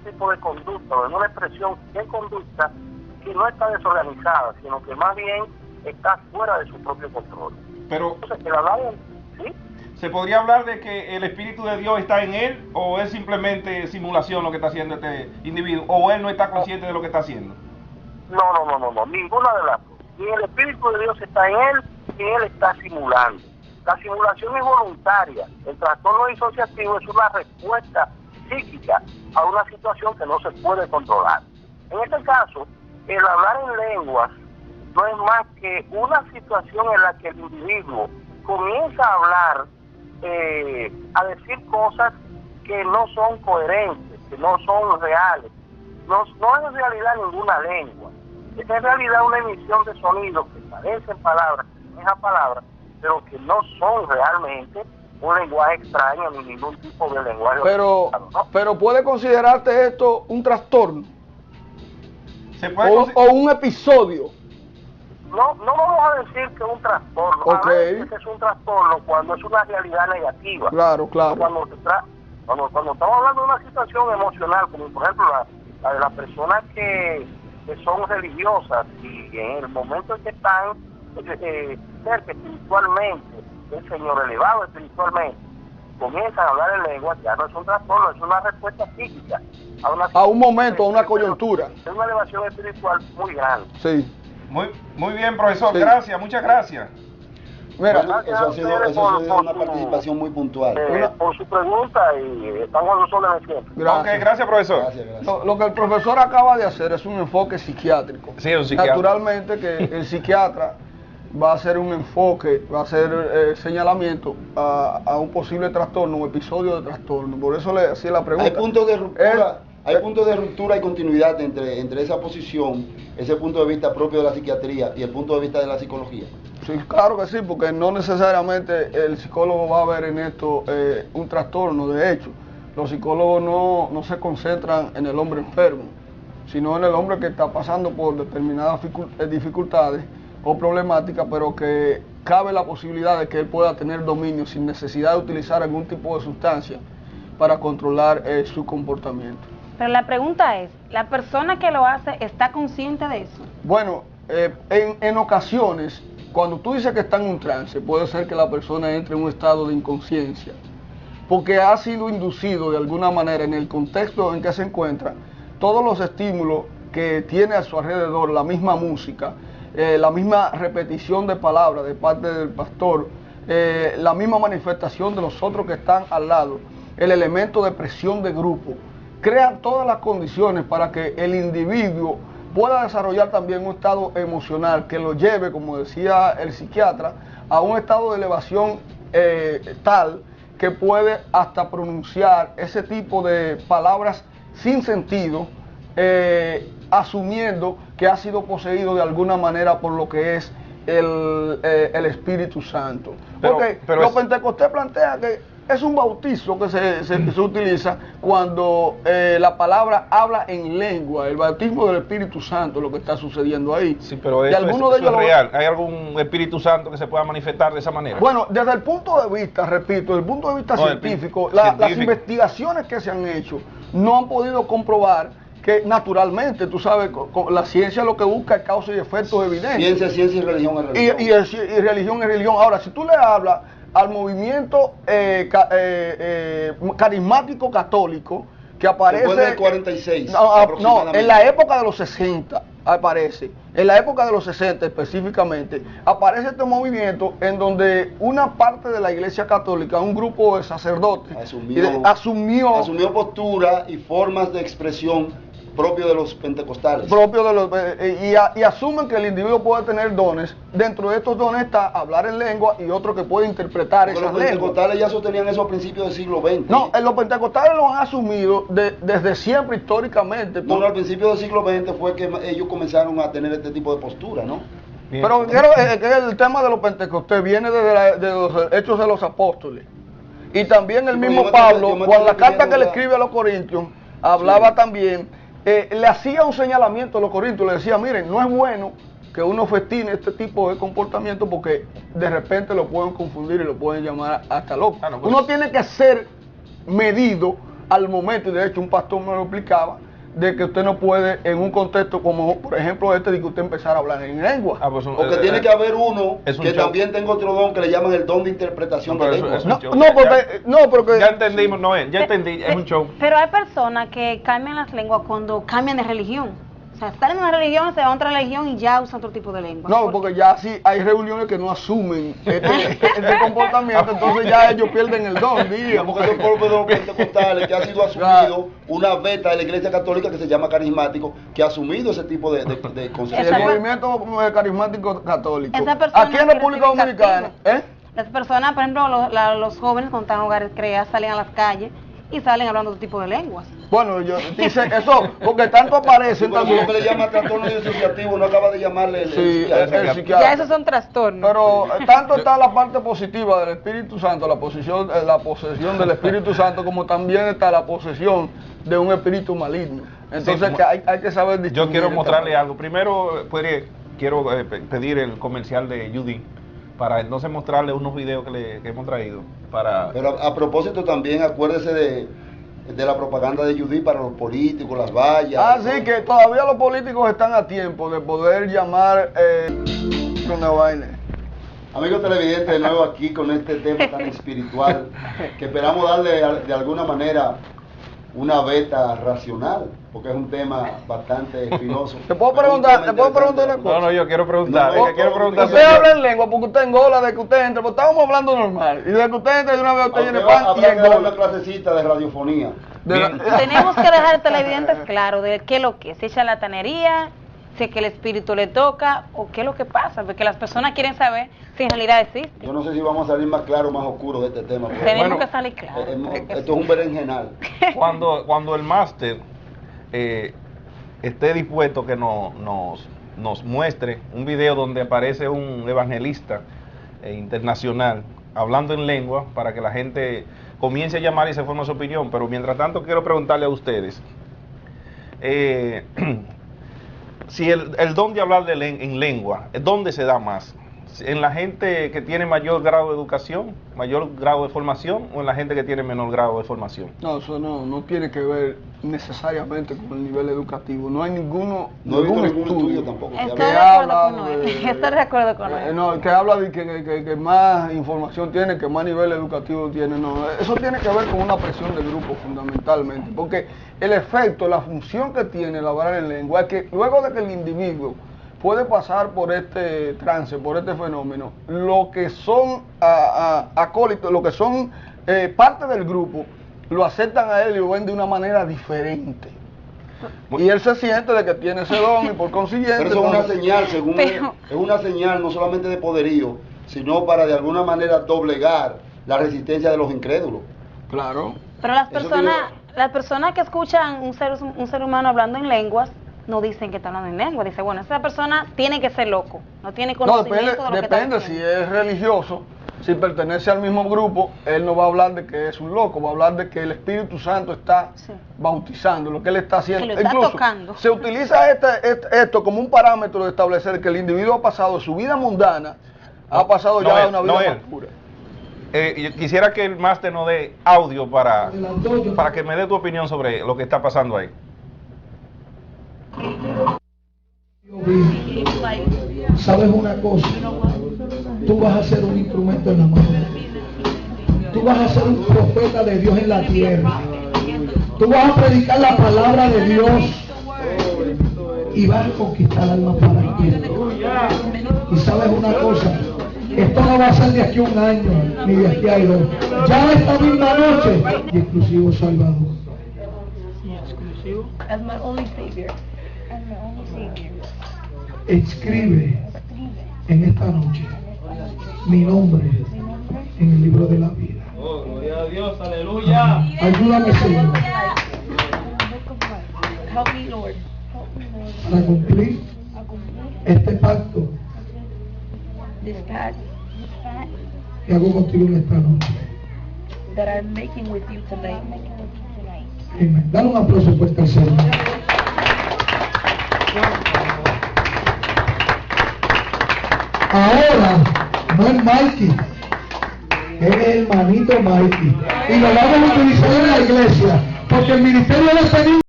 tipo de conducta o en una expresión de conducta que no está desorganizada, sino que más bien está fuera de su propio control. Pero entonces, el hablar, ¿sí? ¿Se podría hablar de que el Espíritu de Dios está en él, o es simplemente simulación lo que está haciendo este individuo, o él no está consciente de lo que está haciendo? No, ninguna de las dos. Ni el Espíritu de Dios está en él, ni él está simulando. La simulación es voluntaria. El trastorno disociativo es una respuesta psíquica a una situación que no se puede controlar. En este caso, el hablar en lenguas no es más que una situación en la que el individuo comienza a hablar, a decir cosas que no son coherentes, que no son reales. No es en realidad ninguna lengua. Es en realidad una emisión de sonidos que parecen palabras, que semejan palabras, pero que no son realmente un lenguaje extraño ni ningún tipo de lenguaje. Pero ¿puede considerarte esto un trastorno? ¿Se puede o un episodio? No vamos a decir que es un trastorno. Okay. A veces es un trastorno cuando es una realidad negativa. Claro. Cuando estamos hablando de una situación emocional, como por ejemplo la de las personas que son religiosas y en el momento en que están cerca espiritualmente, el Señor elevado espiritualmente, comienzan a hablar en lengua, ya no es un trastorno, es una respuesta psíquica a un momento, a una coyuntura. Es una elevación espiritual muy grande. Sí. Muy bien, profesor, sí. Gracias, muchas gracias. Mira, bueno, eso ha sido una participación muy puntual. Por su pregunta y estamos a sus órdenes siempre. Gracias. Gracias, profesor. Gracias. Lo que el profesor acaba de hacer es un enfoque psiquiátrico. Sí, un psiquiatra. Naturalmente que el psiquiatra va a hacer un enfoque, va a hacer señalamiento a un posible trastorno, un episodio de trastorno. Por eso le hacía la pregunta. Hay puntos de ruptura. Hay puntos de ruptura y continuidad entre esa posición, ese punto de vista propio de la psiquiatría y el punto de vista de la psicología. Sí, claro que sí, porque no necesariamente el psicólogo va a ver en esto un trastorno. De hecho, los psicólogos no se concentran en el hombre enfermo, sino en el hombre que está pasando por determinadas dificultades o problemáticas, pero que cabe la posibilidad de que él pueda tener dominio sin necesidad de utilizar algún tipo de sustancia para controlar su comportamiento. Pero la pregunta es, ¿la persona que lo hace está consciente de eso? Bueno, en ocasiones, cuando tú dices que está en un trance, puede ser que la persona entre en un estado de inconsciencia, porque ha sido inducido de alguna manera en el contexto en que se encuentra, todos los estímulos que tiene a su alrededor, la misma música, la misma repetición de palabras de parte del pastor, la misma manifestación de los otros que están al lado, el elemento de presión de grupo, crea todas las condiciones para que el individuo pueda desarrollar también un estado emocional que lo lleve, como decía el psiquiatra, a un estado de elevación tal que puede hasta pronunciar ese tipo de palabras sin sentido, asumiendo que ha sido poseído de alguna manera por lo que es el Espíritu Santo. Porque los pentecostés plantean que es un bautizo que se utiliza cuando la palabra habla en lengua, el bautismo del Espíritu Santo, lo que está sucediendo ahí. Sí, pero eso es real. ¿Hay algún Espíritu Santo que se pueda manifestar de esa manera? Bueno, desde el punto de vista, repito, desde el punto de vista científico, las investigaciones que se han hecho no han podido comprobar que naturalmente, tú sabes, la ciencia lo que busca es causa y efectos evidentes. Ciencia y religión es religión. Y religión es religión. Ahora, si tú le hablas al movimiento carismático católico que aparece después del 46 no, en la época de los 60 aparece, en la época de los 60 específicamente, aparece este movimiento en donde una parte de la Iglesia Católica, un grupo de sacerdotes, asumió postura y formas de expresión propio de los pentecostales. Y asumen que el individuo puede tener dones. Dentro de estos dones está hablar en lengua y otro que puede interpretar esas lenguas. Los pentecostales ya sostenían eso a principios del siglo XX. No, los pentecostales lo han asumido desde siempre históricamente. No, al principio del siglo XX fue que ellos comenzaron a tener este tipo de postura, ¿no? Bien. Pero que el tema de los pentecostés viene de los Hechos de los Apóstoles. Y también el mismo Pablo, con la carta que le escribe a los Corintios, hablaba también. Le hacía un señalamiento a los corintios, le decía, miren, no es bueno que uno festine este tipo de comportamiento porque de repente lo pueden confundir y lo pueden llamar hasta loco. Uno tiene que ser medido al momento, y de hecho un pastor me lo explicaba, de que usted no puede en un contexto como, por ejemplo, de que usted empezar a hablar en lengua. Porque tiene que haber uno que show. también tenga otro don que le llaman el don de interpretación de lengua. Porque ya entendimos, Noel, ya entendí, es un show. Pero hay personas que cambian las lenguas cuando cambian de religión. O sea, están en una religión, se van a otra religión y ya usan otro tipo de lengua. no, porque ya sí hay reuniones que no asumen este comportamiento, entonces ya ellos pierden el don, digamos. Porque son propios de los pentecostales que ha sido asumido una beta de la Iglesia Católica que se llama carismático, que ha asumido ese tipo de conceptos. El movimiento carismático católico. Esa persona Aquí en República quiere ser Dominicana, castigo. Las personas, por ejemplo, los jóvenes cuando están en hogares creados salen a las calles y salen hablando de otro tipo de lenguas. Bueno, yo dice eso, porque tanto aparecen Porque también. lo que le llama trastorno disociativo, no acaba de llamarle el Sí, psiquiatra. el psiquiatra. Ya esos son trastornos. Pero tanto está la parte positiva del Espíritu Santo, la posesión del Espíritu Santo, como también está la posesión de un espíritu maligno. Entonces Sí, que hay que saber distinguir. Yo quiero esta mostrarle parte. algo. Primero, quiero pedir el comercial de Judy para entonces mostrarle unos videos que hemos traído. Pero a propósito también, acuérdese de la propaganda de Judy para los políticos, las vallas. Así que todavía los políticos están a tiempo de poder llamar una vaina. Amigos televidentes, de nuevo aquí con este tema tan espiritual, que esperamos darle de alguna manera una beta racional, porque es un tema bastante espinoso. ¿Te puedo Pero un preguntar, tema interesante. una cosa? No, yo quiero preguntar. No, quiero preguntar. Usted habla en lengua porque usted engola de que usted entre, porque estábamos hablando normal. Y de que usted entre de una vez usted Aunque llene pan y habrá que dar una engola. clasecita de radiofonía. Bien. Tenemos que dejar a televidentes claro de qué es lo que es, si es charlatanería, si es que el espíritu le toca o qué es lo que pasa, porque las personas quieren saber si en realidad existe. Yo no sé si vamos a salir más claro o más oscuro de este tema. porque, Tenemos bueno, que salir claro. esto es un berenjenal. Cuando el máster esté dispuesto que nos muestre un video donde aparece un evangelista internacional hablando en lengua para que la gente comience a llamar y se forme su opinión. Pero mientras tanto quiero preguntarle a ustedes si el don de hablar en lengua, ¿dónde se da más? ¿En la gente que tiene mayor grado de educación, mayor grado de formación, o en la gente que tiene menor grado de formación? No, eso no tiene que ver necesariamente con el nivel educativo. No hay ningún estudio tampoco. Estoy que de acuerdo habla con Noel. Estoy de acuerdo con Noel. no, que habla de que más información tiene, que más nivel educativo tiene. No, eso tiene que ver con una presión de grupo fundamentalmente, porque el efecto, la función que tiene el hablar en lengua es que luego de que el individuo puede pasar por este trance, por este fenómeno, lo que son acólitos, lo que son parte del grupo, lo aceptan a él y lo ven de una manera diferente. Y él se siente de que tiene ese don y por consiguiente... Pero eso es una entonces, señal, según es una señal no solamente de poderío, sino para de alguna manera doblegar la resistencia de los incrédulos. Claro. Pero las personas que escuchan un ser humano hablando en lenguas no dicen que está hablando en lengua. Dice, bueno, esa persona tiene que ser loco, no tiene No, conocimiento de lo que está depende si diciendo. es religioso, si pertenece al mismo grupo, él no va a hablar de que es un loco, va a hablar de que el Espíritu Santo está Sí. bautizando, lo que él está haciendo. Que lo está Incluso, tocando. se utiliza esto como un parámetro de establecer que el individuo ha pasado su vida mundana, ha pasado ya a una vida Noel. más pura. Yo quisiera que el máster nos dé audio para que me dé tu opinión sobre lo que está pasando ahí. ¿Sabes una cosa? Tú vas a ser un instrumento en la mano. Tú vas a ser un profeta de Dios en la tierra. Tú vas a predicar la palabra de Dios y vas a conquistar almas para ti. Y sabes una cosa, esto no va a ser de aquí a un año, ni de aquí a dos. Ya esta misma noche, y exclusivo Salvador. As my only savior. As my only savior. Escribe en esta noche mi nombre en el libro de la vida. Oh, gloria a Dios, aleluya. Ayúdame, Señor, Help me, Lord. Help me, Lord. para cumplir A cumplir este pacto this pact que hago contigo en esta noche. that I'm making with you tonight. Amén. Dale un aplauso fuerte al Señor. Ahora no es Mikey, es el hermanito Mikey. Y lo vamos a utilizar en la iglesia Porque el ministerio de pedir